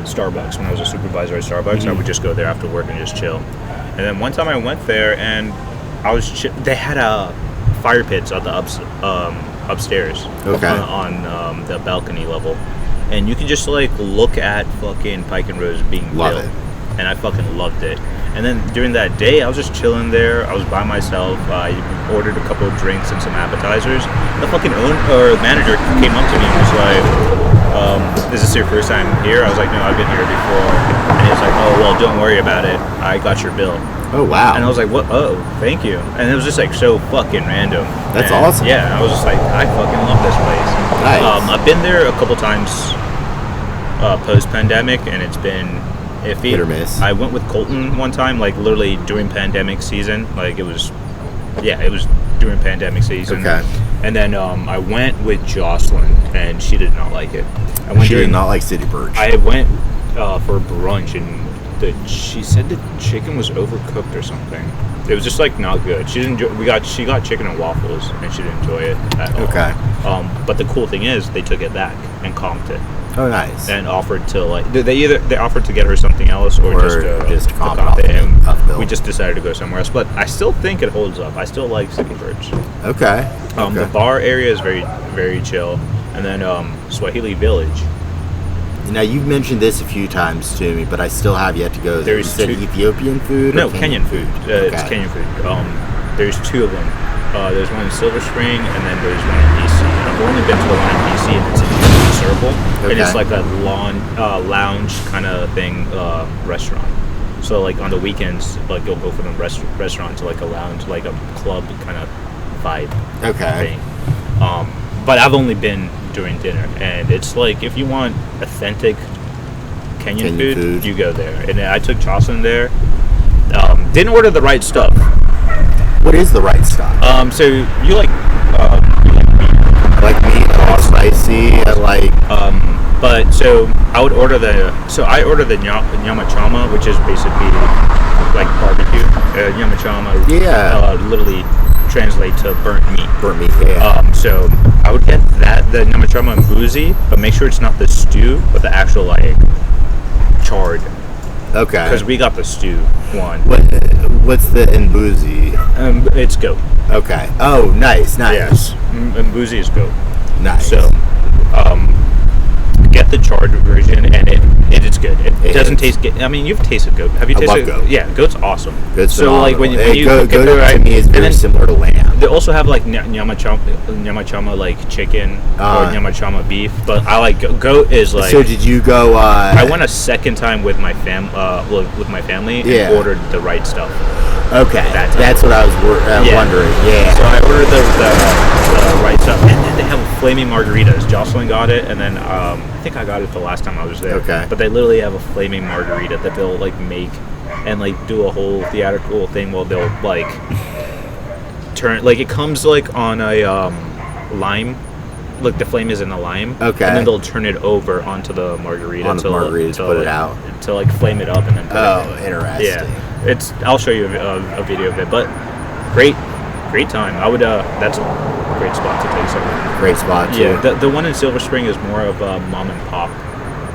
Starbucks. When I was a supervisor at Starbucks, I would just go there after work and just chill. And then one time I went there and I was they had fire pits at the upstairs. Okay. On the balcony level, and you can just like look at fucking Pike and Rose being built. Love it. And I fucking loved it. And then during that day, I was just chilling there. I was by myself. I ordered a couple of drinks and some appetizers. The fucking manager came up to me and was like, "Is this your first time here?" I was like, "No, I've been here before." And he was like, "Oh, well, don't worry about it. I got your bill." Oh, wow. And I was like, "What? Oh, thank you." And it was just like so fucking random. That's awesome. Yeah, I was just like, I fucking love this place. Nice. I've been there a couple times post-pandemic, and it's been iffy. Hit or miss. I went with Colton one time, like literally during pandemic season. Like it was during pandemic season. Okay. And then I went with Jocelyn, and she did not like it. She did not like City Birch. I went for brunch, and she said the chicken was overcooked or something. It was just like not good. She didn't. She got chicken and waffles, and she didn't enjoy it at all. Okay. But the cool thing is, they took it back and comped it. Oh, nice. And offered to like they offered to get her something else or just comp comp it. And bill. we just decided to go somewhere else. But I still think it holds up. I still like City Birch. Okay. The bar area is very, very chill. And then Swahili Village. Now, you've mentioned this a few times to me, but I still have yet to go there. There's Is it Ethiopian food? No, or Kenyan food. Okay. It's Kenyan food. There's two of them. There's one in Silver Spring, and then there's one in DC. I've only been to the one in DC, and it's in the Circle. Okay. And it's like a lounge kind of thing, restaurant. So like on the weekends, like you'll go from a restaurant to like a lounge, like a club kind of vibe thing. But I've only been during dinner, and it's like if you want authentic Kenyan food, you go there. And I took Jocelyn there. Didn't order the right stuff. What is the right stuff? So you like meat. I like meat, I like spicy, I like... But so I order the nyama chama, which is basically like barbecue. Nyama chama literally translate to burnt meat. Burnt meat, yeah. So I would get the nyama chama and boozy, but make sure it's not the stew, but the actual like charred. Okay. Because we got the stew one. What's the mbuzi? It's goat. Okay. Oh, nice. Yes. Mbuzi is goat. Nice. So, get the charred version, and it's good. It doesn't taste good. I mean, you've tasted goat. Have you tasted? I love goat. Yeah, goat's awesome. Goat's so like when you goat cook it, to me is very similar to lamb. They also have like nyama chama like chicken or nyama chama beef, but I like goat is like. So did you go? I went a second time with my family and ordered the right stuff. Okay, that's what I was wondering. Yeah. So I ordered the right stuff, and then they have flaming margaritas. Jocelyn got it, and then I think I got it the last time I was there. Okay. But they literally have a flaming margarita that they'll like make and like do a whole theatrical thing while they'll like turn like it comes like on a lime. Like the flame is in the lime. Okay. And then they'll turn it over onto the margarita to put it out to like flame it up and then. Oh, interesting. Yeah. I'll show you a video of it, but great time. I would that's a great spot to take something. Great spot too. Yeah, the one in Silver Spring is more of a mom and pop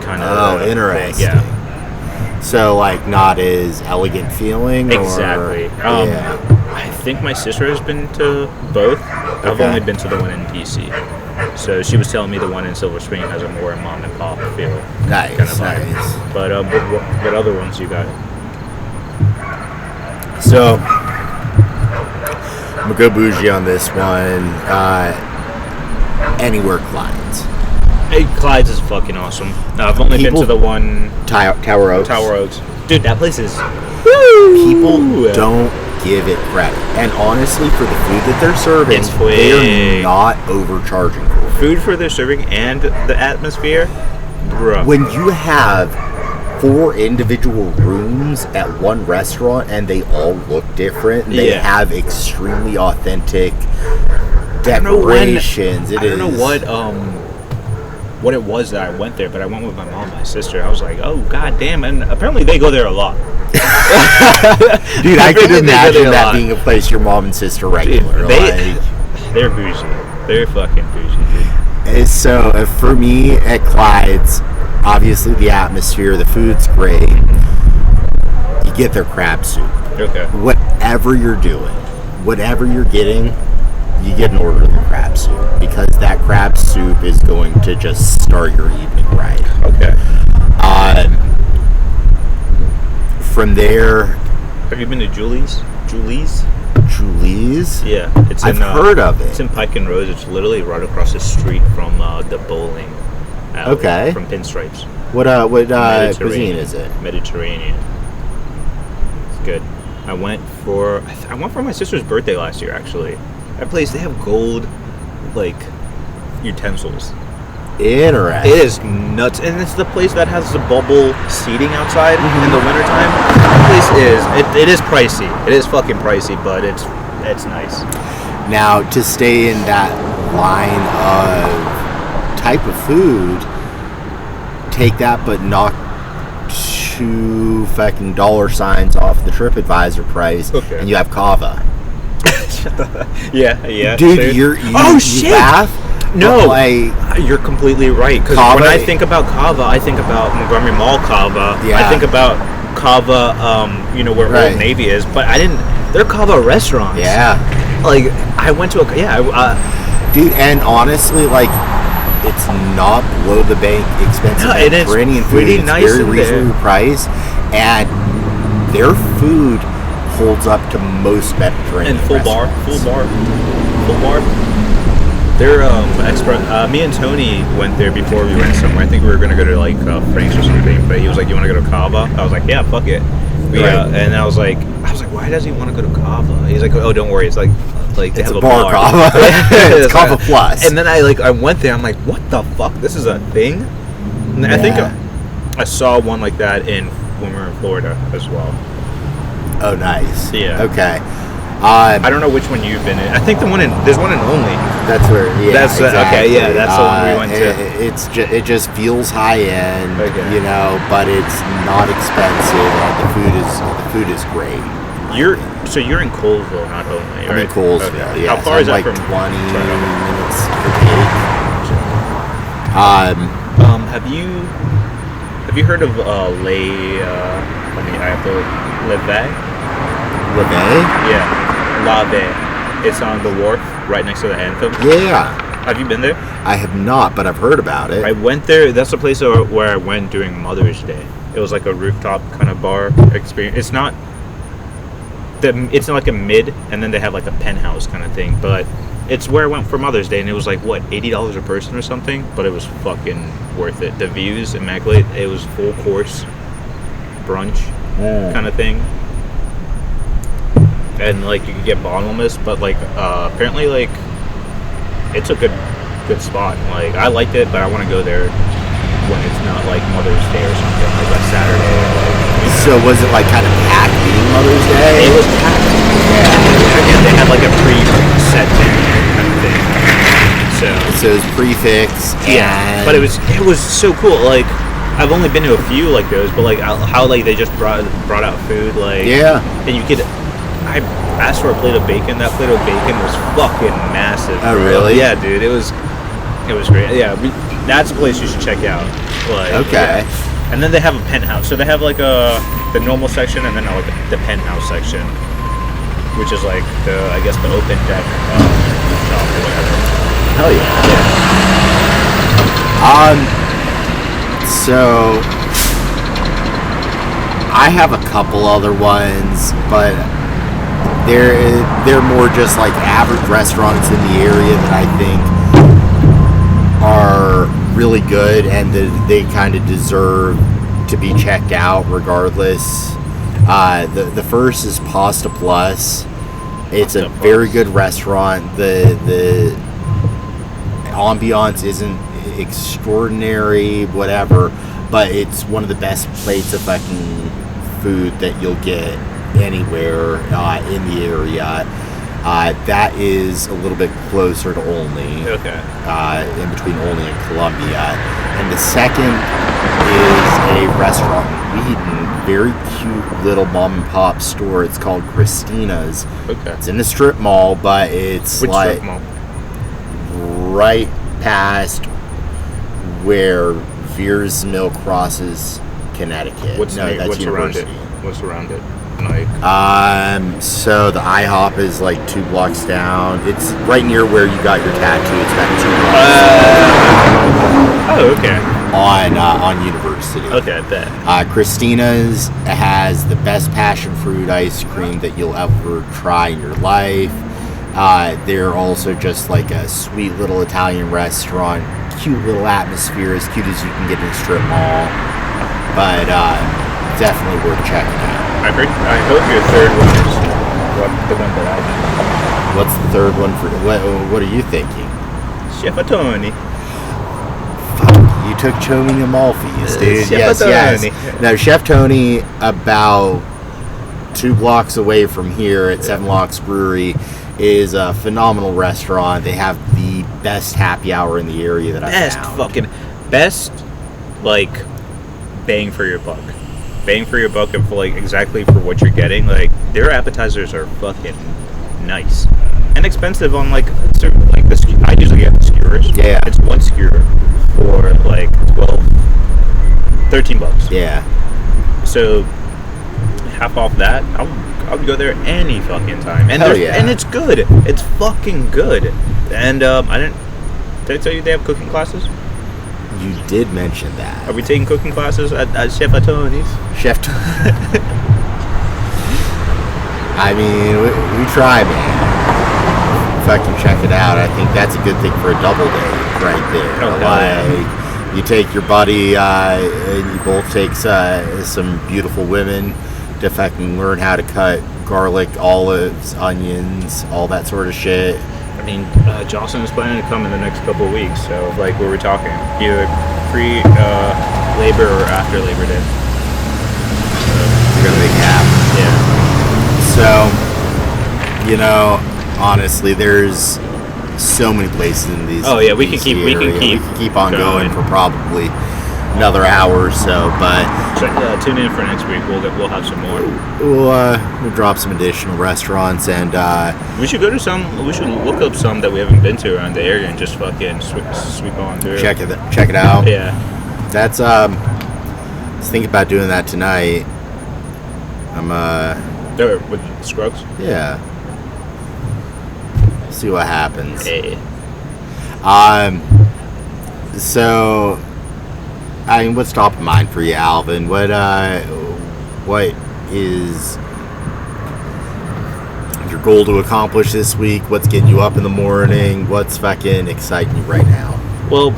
kind of. Oh, interesting. Yeah. So like not as elegant feeling. Exactly. Yeah. I think my sister has been to both. I've only been to the one in DC. So she was telling me the one in Silver Spring has a more mom and pop feel. Nice, kind of nice. But what other ones you got? So I'm gonna go bougie on this one. Anywhere Clyde's. Hey, Clyde's is fucking awesome. I've only been to the one Tower Oaks. Tower Oaks. Dude, that place is. People don't give it credit, and honestly, for the food that they're serving, they're not overcharging for it. Food for their serving and the atmosphere, bruh. When you have 4 individual rooms at one restaurant and they all look different, they have extremely authentic decorations. I don't know what it was that I went there, but I went with my mom and my sister. I was like, oh god damn, and apparently they go there a lot. Dude, I could imagine that being a place your mom and sister regular. They're bougie. They're fucking bougie, dude. So for me at Clyde's, obviously the atmosphere, the food's great. You get their crab soup. Okay. Whatever you're doing, whatever you're getting, you get an order of the crab soup, because that crab soup is going to just start your evening right. Okay. From there, have you been to Julie's? Julie's? Yeah, I've heard of it. It's in Pike and Rose. It's literally right across the street from the bowling alley. Okay. From Pinstripes. What cuisine is it? Mediterranean. It's good. I went for my sister's birthday last year, actually. That place, they have gold, utensils. Interesting. It is nuts, and it's the place that has the bubble seating outside in the wintertime. That place it is pricey. It is fucking pricey, but it's nice. Now, to stay in that line of type of food, take that, but knock 2 fucking $signs off the TripAdvisor price, and you have kava. Yeah. Dude, you laugh. No, you're completely right. Because when I think about kava, I think about Montgomery Mall kava. Yeah. I think about kava, where Old Navy is. But they're kava restaurants. Yeah. I went to dude, and honestly, it's not below the bank expensive. No, it is Mediterranean food. pretty It's nice very in reasonably there. priced, and their food holds up to most Mediterranean and full bar. They're expert. Me and Tony went there before we went somewhere. I think we were gonna go to Frank's or something. But he was like, "You want to go to Kava?" I was like, "Yeah, fuck it." And I was like, "Why does he want to go to Kava?" He's like, "Oh, don't worry. It's they it's have a a bar kava. It's Kava Plus." And then I went there. I'm like, "What the fuck? This is a thing?" And I think I saw one like that when we were in Florida as well. Oh, nice. Yeah. Okay. I don't know which one you've been in. I think there's one in Olney. That's where. Yeah, that's exactly. Okay. Yeah, that's the one we went to. It just feels high end, Okay. you know, but it's not expensive, and the food is great. You're in Colesville, not Olney, right? I'm in Colesville. Okay. Yeah. How far is that like from 20 Toronto? minutes per take. Have you heard of Levay? Levay? Yeah, Lave. It's on the wharf right next to the Anthem. Yeah. Have you been there? I have not, but I've heard about it. I went there. That's the place where I went during Mother's Day. It was like a rooftop kind of bar experience. It's not like a mid, and then they have like a penthouse kind of thing. But it's where I went for Mother's Day, and it was like what, $80 a person or something. But it was fucking worth it. The views immaculate. It was full course brunch kind of thing. And like you could get bottomless, but like apparently like it's a good spot. Like I liked it, but I want to go there when it's not like Mother's Day or something, like a Saturday. Or like, So was it like kind of packed being Mother's Day? it was packed. Yeah, and they had like a pre-set menu kind of thing. So it was prefix. Yeah, but it was so cool. Like I've only been to a few like those, but like how like they just brought out food, like Yeah. and you could. I asked for a plate of bacon. That plate of bacon was fucking massive. Oh, bro. really? Yeah, dude. It was great. Yeah, that's a place you should check out. Like, Okay. yeah. And then they have a penthouse. So they have like the normal section, and then like the penthouse section, which is like the open deck shop or whatever. Hell yeah. So I have a couple other ones, but they're more just like average restaurants in the area that I think are really good and that they kind of deserve to be checked out regardless. The first is Pasta Plus. It's a very good restaurant. The ambiance isn't extraordinary, whatever, but it's one of the best plates of fucking food that you'll get anywhere in the area. That is a little bit closer to Olney. Okay. In between Olney and Columbia. And the second is a restaurant in Wheaton. Very cute little mom and pop store. It's called Christina's. Okay. It's in the strip mall, but it's Which like strip mall? right past where Veers Mill crosses Connecticut. What's around it? University. What's around it? Like So the IHOP is like 2 blocks down. It's right near where you got your tattoo. It's about 2 blocks. okay. On University. Okay, I bet. Christina's has the best passion fruit ice cream that you'll ever try in your life. They're also just like a sweet little Italian restaurant. Cute little atmosphere, as cute as you can get in a strip mall. But definitely worth checking out. I hope your third one is the one that I did. What's the third one for? What are you thinking? Chef Tony. You took Tony Amalfi's, dude. Chef Tony. No, Chef Tony, about 2 blocks away from here at Seven Locks Brewery, is a phenomenal restaurant. They have the best happy hour in the area that I've found. Best, like, bang for your buck. Bang for your buck, and for like exactly for what you're getting. Like their appetizers are fucking nice and expensive on like certain, like I usually get the skewers. Yeah, it's one skewer for like $13. Yeah. So half off that, I'll go there any fucking time. And and it's good. It's fucking good. And did I tell you they have cooking classes? You did mention that. Are we taking cooking classes at Chef Tony's? Chef I mean, we try, man. Fucking check it out. I think that's a good thing for a double date right there. You take your buddy and you both take some beautiful women to fucking learn how to cut garlic, olives, onions, all that sort of shit. I mean, Jocelyn is planning to come in the next couple of weeks, so like we were talking, either pre-Labor or after Labor Day. You're gonna make it happen. Yeah. So, You know, honestly, there's so many places in these. Oh yeah, we can keep on going for probably another hour or so, but tune in for next week. We'll have some more. We'll drop some additional restaurants, and we should go to some. We should look up some that we haven't been to around the area and just fucking sweep on through. Check it out. Yeah, that's let's think about doing that tonight. I'm there with Scruggs. Yeah. See what happens. Hey. So, I mean, what's top of mind for you, Alvin? What is your goal to accomplish this week? What's getting you up in the morning? What's fucking exciting you right now? Well,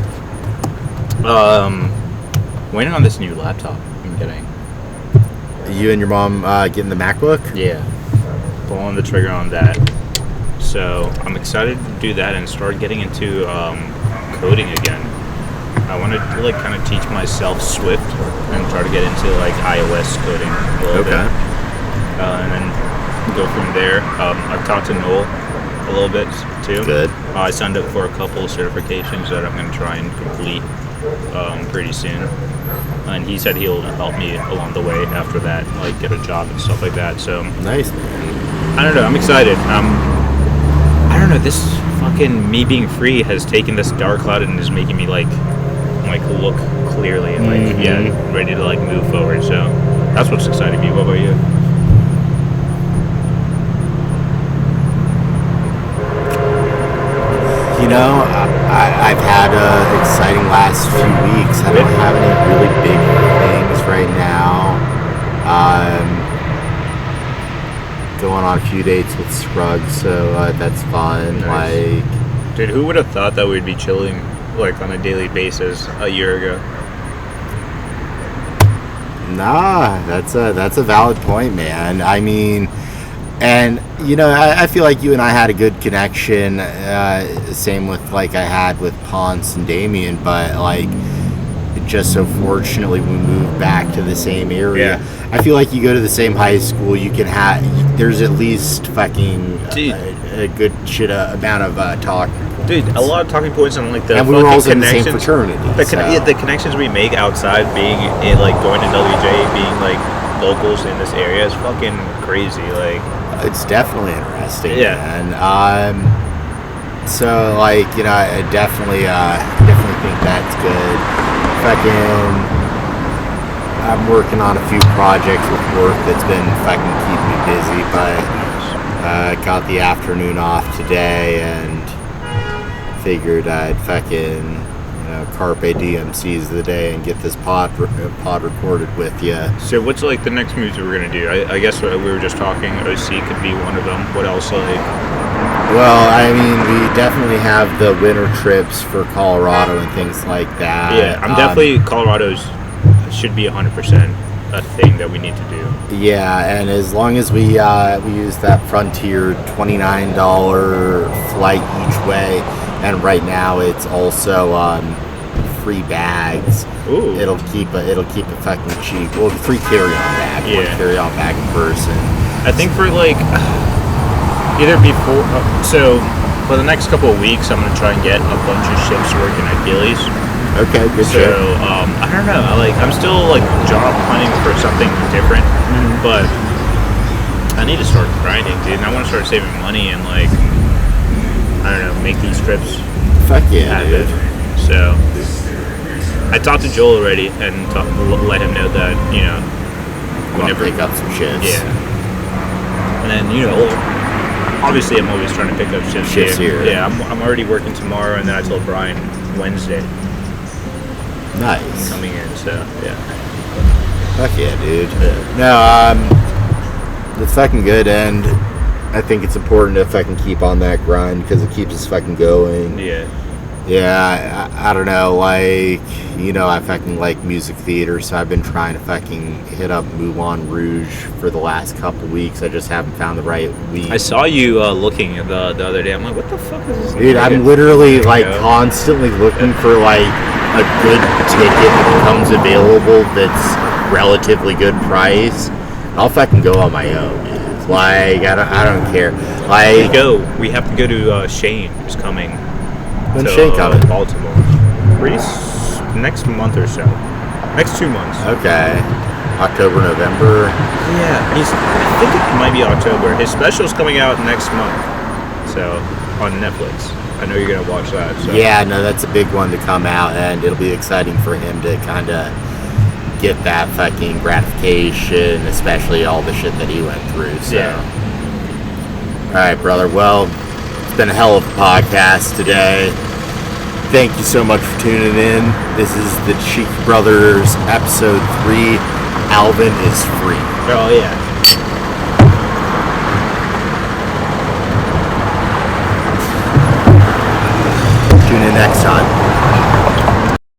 waiting on this new laptop I'm getting. You and your mom getting the MacBook? Yeah. Pulling the trigger on that. So I'm excited to do that and start getting into coding again. I want to like kind of teach myself Swift and try to get into like iOS coding a little bit, and then go from there. I've talked to Noel a little bit too. Good. I signed up for a couple of certifications that I'm going to try and complete pretty soon. And he said he'll help me along the way after that, like get a job and stuff like that. So nice. I don't know. I'm excited. I don't know. This fucking me being free has taken this dark cloud and is making me like look clearly and ready to like move forward. So that's what's exciting me. What about you? You know, I've had an exciting last few weeks. I don't have any really big things right now. Going on a few dates with Scruggs, so that's fun. Nice. Like, dude, who would have thought that we'd be chilling like on a daily basis a year ago? Nah, that's a valid point, man. I mean, and you know, I feel like you and I had a good connection. Same with like I had with Ponce and Damien, but like just so fortunately we moved back to the same area. Yeah. I feel like you go to the same high school, you can have there's at least fucking a good shit amount of talk. Dude, a lot of talking points and like the and we were also in the connections. same fraternity. The connections we make outside being in like going to WJ, being like locals in this area is fucking crazy. Like it's definitely interesting. Yeah. And so like, you know, I definitely think that's good. I'm working on a few projects with work that's been fucking keeping me busy, but got the afternoon off today and figured I'd fucking carpe diem, seize the day and get this pod recorded with you. So what's like the next moves that we're gonna do? I guess we were just talking. OC could be one of them. What else like? Well, I mean, we definitely have the winter trips for Colorado and things like that. Yeah, I'm definitely Colorado's should be 100% a thing that we need to do. Yeah, and as long as we use that Frontier $29 flight each way, and right now it's also free bags. Ooh. It'll keep it fucking cheap. Well, free carry-on bag. Yeah. Carry-on bag in person. I think for like either before, so for the next couple of weeks, I'm gonna try and get a bunch of shifts working at Gillies. Okay, good. So I don't know. I'm still like job hunting for something different, but I need to start grinding, dude. And I want to start saving money and like I don't know, make these trips. Fuck yeah, happen. dude. So I talked to Joel already and let him know that Want to pick up some shifts. Yeah. And then obviously I'm always trying to pick up shifts here. Yeah, I'm already working tomorrow, and then I told Brian Wednesday. Nice. Coming in, so yeah. Fuck yeah, dude. Yeah. No, it's fucking good, and I think it's important to fucking keep on that grind because it keeps us fucking going. Yeah. Yeah, I don't know, like, I fucking like music theater, so I've been trying to fucking hit up Moulin Rouge for the last couple weeks. I just haven't found the right week. I saw you looking the other day. I'm like, what the fuck is this? Dude, I'm literally like constantly looking for like a good ticket that becomes available that's relatively good price. I'll fucking go on my own, dude. Like, I don't care. We Like, We have to go to Shane, who's coming. when's to, Shane coming? Baltimore. Next month or so. Next 2 months. Okay. October, November. Yeah, I think it might be October. His special's coming out next month. So, on Netflix. I know you're gonna watch that. So. Yeah, no, that's a big one to come out, and it'll be exciting for him to kind of get that fucking gratification, especially all the shit that he went through. So. Yeah. All right, brother. Well, it's been a hell of a podcast today. Thank you so much for tuning in. This is the Dashiki Brothers, episode 3. Alvin is free. Oh yeah.